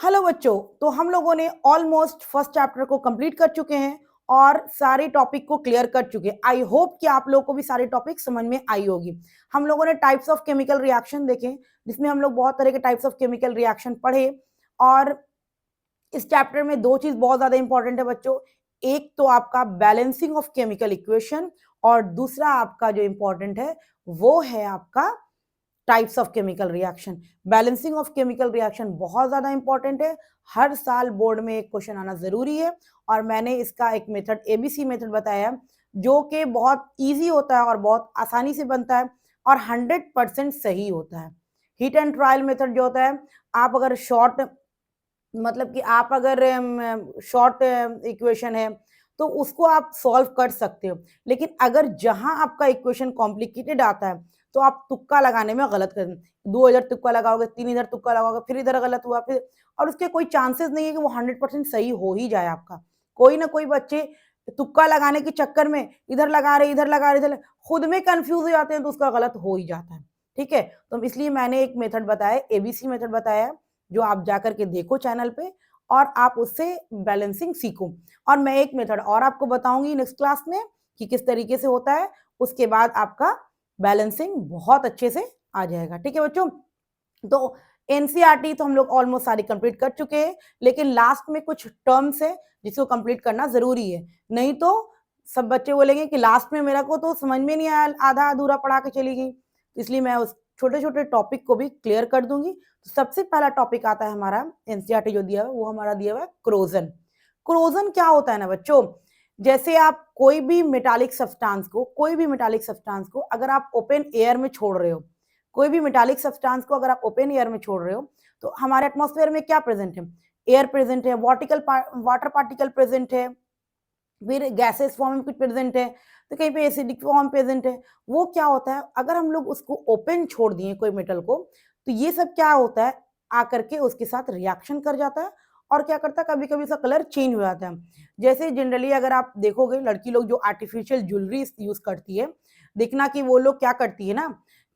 Hello बच्चों, तो हम लोगों ने ऑलमोस्ट फर्स्ट चैप्टर को कंप्लीट कर चुके हैं और सारे टॉपिक को क्लियर कर चुके हैं। आई होप कि आप लोगों को भी सारे टॉपिक समझ में आई होगी। हम लोगों ने टाइप्स ऑफ केमिकल रिएक्शन देखे, जिसमें हम लोग बहुत तरह के टाइप्स ऑफ केमिकल रिएक्शन पढ़े। और इस चैप्टर में दो चीज बहुत ज्यादा इंपॉर्टेंट है बच्चों। एक तो आपका बैलेंसिंग ऑफ केमिकल इक्वेशन, और दूसरा आपका जो इंपॉर्टेंट है वो है आपका types of chemical reaction. Balancing of chemical reaction बहुत ज्यादा इंपॉर्टेंट है, हर साल बोर्ड में एक क्वेश्चन आना जरूरी है। और मैंने इसका एक मेथड एबीसी मेथड बताया है, जो कि बहुत इजी होता है और बहुत आसानी से बनता है और 100% सही होता है। हिट एंड ट्रायल मेथड जो होता है, आप अगर शॉर्ट मतलब कि आप अगर शॉर्ट इक्वेशन है तो उसको आप सॉल्व कर सकते हो, लेकिन अगर जहां आपका इक्वेशन कॉम्प्लिकेटेड आता है तो आप तुक्का लगाने में गलत कर 2000 तुक्का लगाओगे, 3000 तुक्का लगाओगे, फिर इधर गलत हुआ, फिर और उसके कोई चांसेस नहीं है कि वो 100% सही हो ही जाए आपका। कोई ना कोई बच्चे तुक्का लगाने के चक्कर में इधर लगा रहे इधर लगा रहे, इधर खुद में कंफ्यूज हो जाते हैं तो उसका गलत हो ही जाता है। ठीक है, तो इसलिए मैंने एक मेथड बताया, एबीसी मेथड बताया, जो आप जाकर के देखो चैनल पे और आप उससे बैलेंसिंग सीखो। और मैं एक मेथड और आपको बताऊंगी नेक्स्ट क्लास में कि किस तरीके से होता है, उसके बाद आपका बैलेंसिंग बहुत अच्छे से आ जाएगा। ठीक है बच्चों, तो एनसीईआरटी तो हम लोग ऑलमोस्ट सारी कंप्लीट कर चुके हैं, लेकिन लास्ट में कुछ टर्म्स है जिसको कंप्लीट करना जरूरी है, नहीं तो सब बच्चे बोलेंगे कि लास्ट में मेरा को तो समझ में नहीं आया, आधा अधूरा पढ़ा के चली गई। इसलिए मैं उस छोटे छोटे टॉपिक को भी क्लियर कर दूंगी। तो सबसे पहला टॉपिक आता है हमारा एनसीईआरटी जो दिया है वो हमारा दिया हुआ है क्रोजन। क्रोजन क्या होता है ना बच्चों, जैसे आप कोई भी मेटालिक सब्सटेंस को अगर आप ओपन एयर में छोड़ रहे हो, कोई भी मेटालिक सब्सटेंस को अगर आप ओपन एयर में छोड़ रहे हो तो हमारे एटमॉस्फेयर में क्या प्रेजेंट है, एयर प्रेजेंट है, वाटर पार्टिकल प्रेजेंट है, फिर गैसेस फॉर्म में कुछ प्रेजेंट है, तो कहीं पे एसिडिक फॉर्म प्रेजेंट है। वो क्या होता है, अगर हम लोग उसको ओपन छोड़ दिए कोई मेटल को, तो ये सब क्या होता है, आकर के उसके साथ रिएक्शन कर जाता है और क्या करता है, कभी कभी उसका कलर चेंज हो जाता है। जैसे जनरली अगर आप देखोगे लड़की लोग जो आर्टिफिशियल ज्वेलरी यूज करती है, देखना कि वो लोग क्या करती है ना,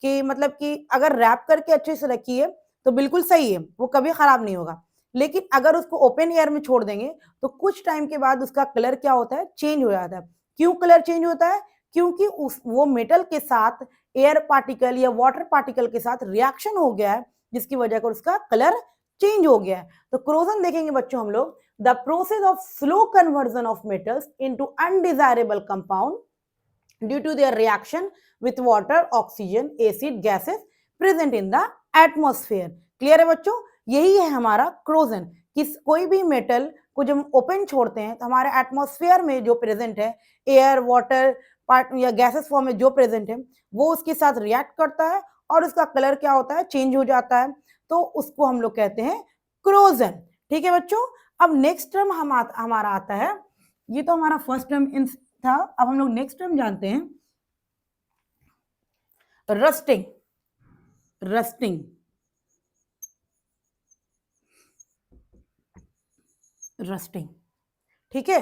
कि मतलब कि अगर रैप करके अच्छे से रखी है तो बिल्कुल सही है, वो कभी खराब नहीं होगा। लेकिन अगर उसको ओपन एयर में छोड़ देंगे तो कुछ टाइम के बाद उसका कलर क्या होता है, चेंज हो जाता है। क्यों कलर चेंज होता है, क्योंकि उस वो मेटल के साथ एयर पार्टिकल या वाटर पार्टिकल के साथ रिएक्शन हो गया है, जिसकी वजह से उसका कलर चेंज हो गया है। तो क्रोजन देखेंगे बच्चों हम लोग, the process of slow conversion of metals into undesirable compound due to their reaction with water, oxygen, acid, gases present in the atmosphere. Clear है बच्चों, यही है हमारा क्रोजन। किस कोई भी मेटल को जब हम ओपन छोड़ते हैं तो हमारे एटमॉस्फेयर में जो प्रेजेंट है, एयर, वाटर पार्ट या गैसेस फॉर्म में जो प्रेजेंट है, वो उसके साथ रिएक्ट करता है और उसका कलर क्या होता है, चेंज हो जाता है। तो उसको हम लोग कहते हैं क्रोजन। ठीक है बच्चों, अब नेक्स्ट टर्म हमारा आता है, ये तो हमारा फर्स्ट टर्म था। अब हम लोग नेक्स्ट टर्म जानते हैं, रस्टिंग। रस्टिंग रस्टिंग ठीक है,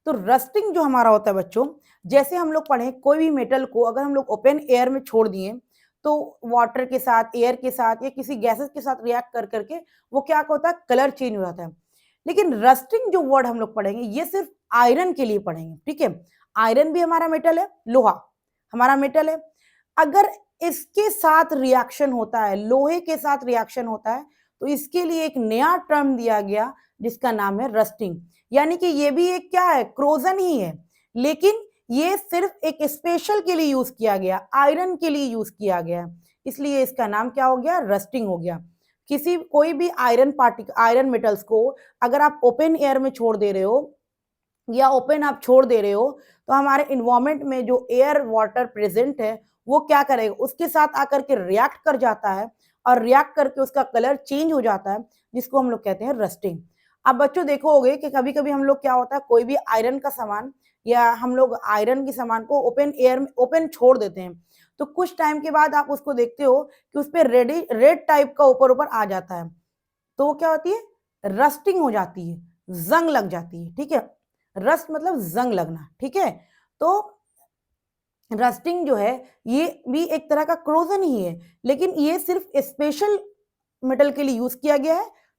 तो रस्टिंग जो हमारा होता है बच्चों, जैसे हम लोग पढ़े कोई भी मेटल को अगर हम लोग ओपन एयर में छोड़ दिए तो वाटर के साथ, एयर के साथ या किसी गैसेस के साथ रिएक्ट कर करके वो क्या होता है, कलर चेंज हो जाता है। लेकिन रस्टिंग जो वर्ड हम लोग पढ़ेंगे ये सिर्फ आयरन के लिए पढ़ेंगे। ठीक है, आयरन भी हमारा मेटल है, लोहा हमारा मेटल है। अगर इसके साथ रिएक्शन होता है, लोहे के साथ रिएक्शन होता है, तो इसके लिए एक नया टर्म दिया गया जिसका नाम है रस्टिंग। यानी कि ये भी एक क्या है, क्रोजन ही है, लेकिन ये सिर्फ एक स्पेशल के लिए यूज किया गया, आयरन के लिए यूज किया गया, इसलिए इसका नाम क्या हो गया, रस्टिंग हो गया। किसी कोई भी आयरन मेटल्स को अगर आप ओपन एयर में छोड़ दे रहे हो या ओपन आप छोड़ दे रहे हो, तो हमारे इन्वायरमेंट में जो एयर वाटर प्रेजेंट है वो क्या करेगा, उसके साथ आकर के रिएक्ट कर जाता है और रिएक्ट करके उसका कलर चेंज हो जाता है, जिसको हम लोग कहते हैं रस्टिंग। अब बच्चों देखोगे कि कभी कभी हम लोग क्या होता है, कोई भी आयरन का सामान या हम लोग आयरन के सामान को ओपन एयर में ओपन छोड़ देते हैं, तो कुछ टाइम के बाद आप उसको देखते हो कि उस पर रेड टाइप का ऊपर ऊपर आ जाता है, तो वो क्या होती है, रस्टिंग हो जाती है, जंग लग जाती है। ठीक है, रस्ट मतलब जंग लगना। ठीक है, तो रस्टिंग जो है ये भी एक तरह का क्रोजन ही है, लेकिन ये सिर्फ स्पेशल मेटल के लिए यूज किया गया है,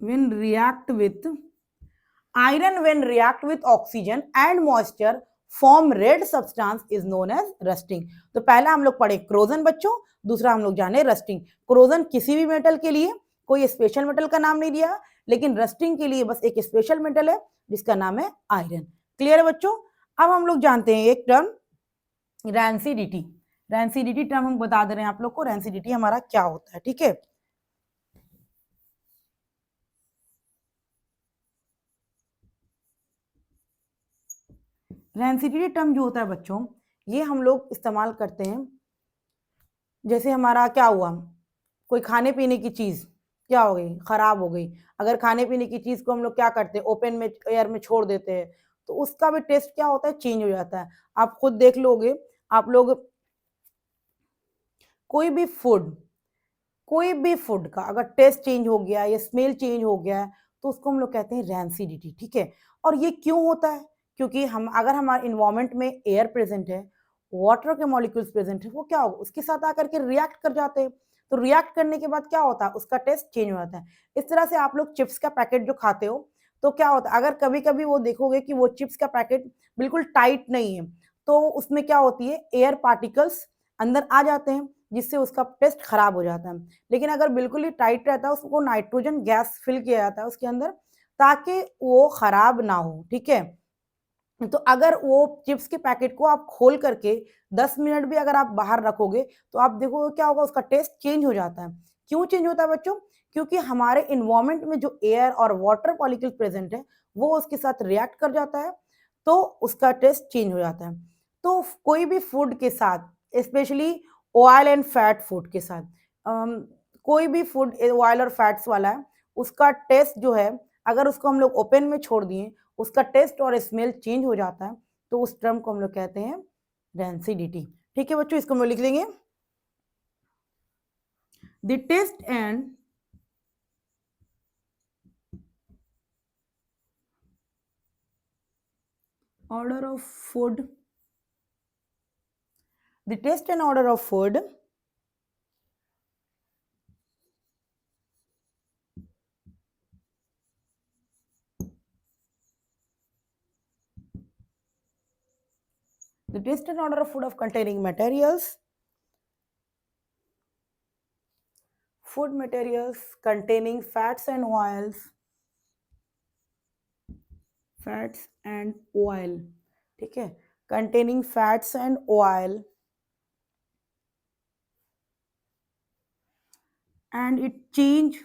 when react with iron when react with oxygen and moisture form red substance is known as rusting। तो पहला हम लोग पढ़े क्रोजन बच्चों, दूसरा हम लोग जाने रस्टिंग। क्रोजन किसी भी मेटल के लिए कोई स्पेशल मेटल का नाम नहीं दिया, लेकिन रस्टिंग के लिए बस एक स्पेशल मेटल है जिसका नाम है आयरन। क्लियर है बच्चों? अब हम लोग जानते हैं एक टर्म रैंसिडिटी। रैंसिडिटी टर्म हम बता दे रहे हैं आप लोग को, रैंसिडिटी हमारा क्या होता है, ठीक है। रैंसिडिटी टर्म जो होता है बच्चों, ये हम लोग इस्तेमाल करते हैं जैसे हमारा क्या हुआ, कोई खाने पीने की चीज क्या हो गई, खराब हो गई। अगर खाने पीने की चीज को हम लोग क्या करते हैं, ओपन में एयर में छोड़ देते हैं, तो उसका भी टेस्ट क्या होता है, चेंज हो जाता है। आप खुद देख लोगे, आप लोग कोई भी फूड, कोई भी फूड का अगर टेस्ट चेंज हो गया या स्मेल चेंज हो गया है, तो उसको हम लोग कहते हैं रैंसिडिटी, ठीक है। और ये क्यों होता है? क्योंकि हम अगर हमारे इन्वायरमेंट में एयर प्रेजेंट है, वाटर के मॉलिक्यूल्स प्रेजेंट है, वो क्या होगा, उसके साथ आकर के रिएक्ट कर जाते हैं। तो रिएक्ट करने के बाद क्या होता है, उसका टेस्ट चेंज हो जाता है। इस तरह से आप लोग चिप्स का पैकेट जो खाते हो, तो क्या होता है, अगर कभी कभी वो देखोगे कि वो चिप्स का पैकेट बिल्कुल टाइट नहीं है, तो उसमें क्या होती है, एयर पार्टिकल्स अंदर आ जाते हैं, जिससे उसका टेस्ट खराब हो जाता है। लेकिन अगर बिल्कुल ही टाइट रहता है, उसको नाइट्रोजन गैस फिल किया जाता है उसके अंदर, ताकि वो खराब ना हो, ठीक है। तो अगर वो चिप्स के पैकेट को आप खोल करके 10 मिनट भी अगर आप बाहर रखोगे, तो आप देखोगे क्या होगा, उसका टेस्ट चेंज हो जाता है। क्यों चेंज होता है बच्चों? क्योंकि हमारे इन्वायरमेंट में जो एयर और वाटर मॉलिक्यूल प्रेजेंट है, वो उसके साथ रिएक्ट कर जाता है, तो उसका टेस्ट चेंज हो जाता है। तो कोई भी फूड के साथ, specially oil and fat food के साथ, कोई भी फूड ऑयल और फैट्स वाला है, उसका टेस्ट जो है, अगर उसको हम लोग ओपन में छोड़ दिए, उसका टेस्ट और स्मेल चेंज हो जाता है, तो उस टर्म को हम लोग कहते हैं रैंसिडिटी। ठीक है बच्चों, इसको हम लोग लिख लेंगे, the taste and order of food, the taste and order of food the taste and order of food of containing materials, food materials containing fats and oils, fats and oil, ठीक है, containing fats and oil, and it change,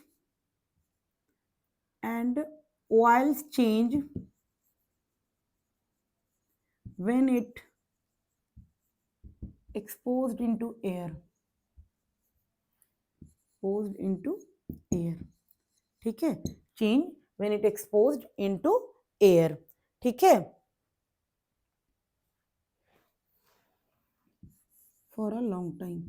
and oils change when it exposed into air, exposed into air, ठीक है, change when it exposed into air, ठीक है, for a long time।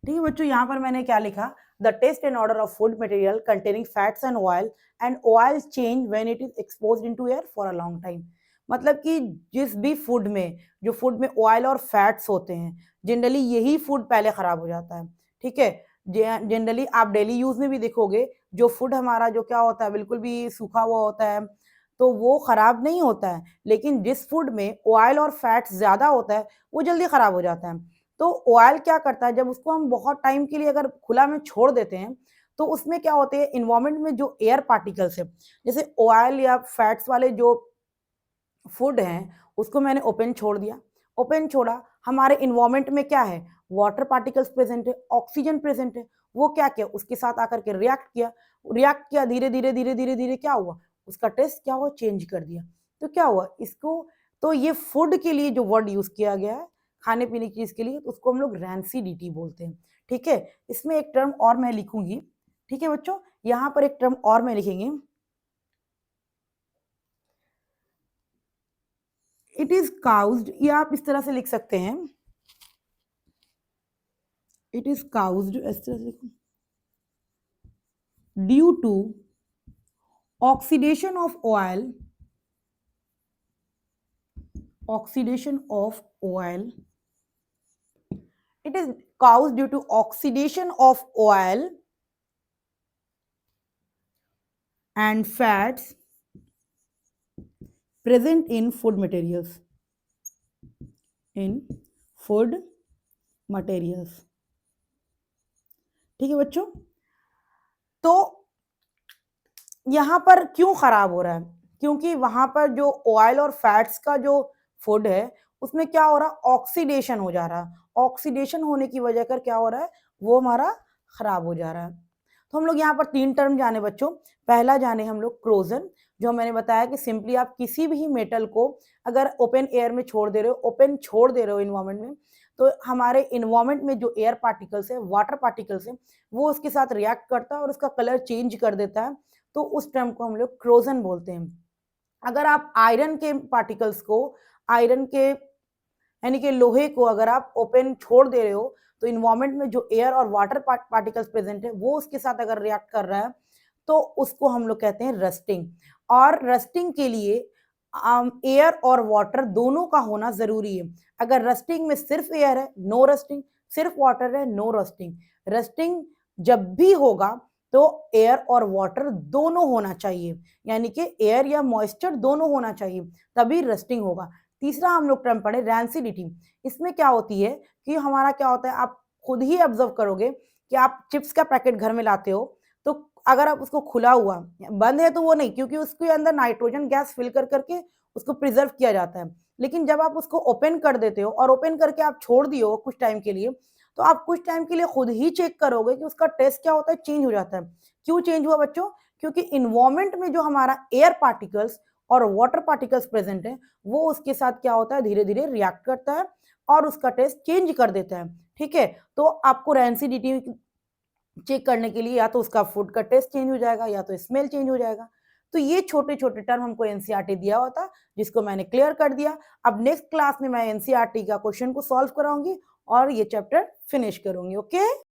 ठीक है बच्चों, यहां पर मैंने क्या लिखा, the taste and order of food material containing fats and oil change when it is exposed into air for a long time. मतलब कि जिस भी फूड में, जो फूड में ऑयल और फैट्स होते हैं, जनरली यही फूड पहले खराब हो जाता है, ठीक है। जनरली आप डेली यूज में भी देखोगे, जो फूड हमारा जो क्या होता है, बिल्कुल भी सूखा हुआ होता है, तो वो खराब नहीं होता है। लेकिन जिस फूड में ऑयल और फैट्स ज्यादा होता है, वो जल्दी खराब हो जाता है। तो ऑयल क्या करता है, जब उसको हम बहुत टाइम के लिए अगर खुला में छोड़ देते हैं, तो उसमें क्या होते हैं, इन्वायरमेंट में जो एयर पार्टिकल्स है, जैसे ऑयल या फैट्स वाले जो फूड हैं, उसको मैंने ओपन छोड़ दिया, ओपन छोड़ा, हमारे इन्वायरमेंट में क्या है, वाटर पार्टिकल्स प्रेजेंट है, ऑक्सीजन प्रेजेंट है, वो क्या किया, उसके साथ आकर के रिएक्ट किया, रिएक्ट किया, धीरे धीरे धीरे धीरे धीरे क्या हुआ, उसका टेस्ट क्या हुआ, चेंज कर दिया। तो क्या हुआ इसको, तो ये फूड के लिए जो वर्ड यूज किया गया है, खाने पीने की चीज के लिए, तो उसको हम लोग रैंसिडिटी बोलते हैं, ठीक है। इसमें एक टर्म और मैं लिखूंगी, ठीक है बच्चों, यहाँ पर एक टर्म और मैं लिखेंगे, इट इज काउज्ड, ये आप इस तरह से लिख सकते हैं, इट इज काउज्ड, इस तरह से लिखो, due to oxidation of oil, oxidation of oil, it is caused due to oxidation of oil and fats present in food materials. In food materials. ठीक है बच्चों, तो यहां पर क्यों खराब हो रहा है? क्योंकि वहां पर जो ऑयल और फैट्स का जो फूड है उसमें क्या हो रहा है, ऑक्सीडेशन हो जा रहा है। ऑक्सीडेशन होने की वजह कर क्या हो रहा है, वो हमारा खराब हो जा रहा है। तो हम लोग यहाँ पर 3 टर्म जाने बच्चों। पहला जाने हम लोग क्रोजन, जो मैंने बताया कि सिंपली आप किसी भी मेटल को अगर ओपन एयर में छोड़ दे रहे हो, ओपन छोड़ दे रहे हो इन्वायरमेंट में, तो हमारे इन्वायरमेंट में जो एयर पार्टिकल्स है, वाटर पार्टिकल्स है, वो उसके साथ रिएक्ट करता है और उसका कलर चेंज कर देता है। तो उस टर्म को हम लोग क्रोजन बोलते हैं। अगर आप आयरन के पार्टिकल्स को, आयरन के यानी कि लोहे को अगर आप ओपन छोड़ दे रहे हो, तो इन्वायरमेंट में जो एयर और वाटर पार्टिकल्स प्रेजेंट है वो उसके साथ अगर रिएक्ट कर रहा है तो उसको हम लोग कहते हैं रस्टिंग। और रस्टिंग के लिए एयर और वाटर दोनों का होना जरूरी है। अगर रस्टिंग में सिर्फ एयर है, नो रस्टिंग, सिर्फ वाटर है, नो रस्टिंग। रस्टिंग जब भी होगा तो एयर और वाटर दोनों होना चाहिए, यानी कि एयर या मॉइस्चर दोनों होना चाहिए, तभी रस्टिंग होगा। तीसरा हम लोग टर्म पढ़े रैंसिडिटी। इसमें क्या होती है कि हमारा क्या होता है, आप खुद ही ऑब्जर्व करोगे कि आप चिप्स का पैकेट घर में लाते हो, तो अगर आप उसको खुला हुआ, बंद है तो वो नहीं, क्योंकि उसके अंदर नाइट्रोजन गैस फिल कर करके उसको प्रिजर्व किया जाता है। लेकिन जब आप उसको ओपन कर देते हो और ओपन करके आप छोड़ दियो कुछ टाइम के लिए, तो आप कुछ टाइम के लिए खुद ही चेक करोगे कि उसका टेस्ट क्या होता है, चेंज हो जाता है। क्यों चेंज हुआ बच्चों? क्योंकि इन्वायरमेंट में जो हमारा एयर पार्टिकल्स और वाटर पार्टिकल्स प्रेजेंट है वो उसके साथ क्या होता है, धीरे धीरे रिएक्ट करता है और उसका टेस्ट चेंज कर देता है। ठीक है, तो आपको रैंसिडिटी चेक करने के लिए या तो उसका फूड का टेस्ट चेंज हो जाएगा या तो स्मेल चेंज हो जाएगा। तो ये छोटे छोटे टर्म हमको एनसीईआरटी दिया हुआ था, जिसको मैंने क्लियर कर दिया। अब नेक्स्ट क्लास में मैं एनसीईआरटी का क्वेश्चन को सॉल्व कराऊंगी और ये चैप्टर फिनिश करूंगी। ओके।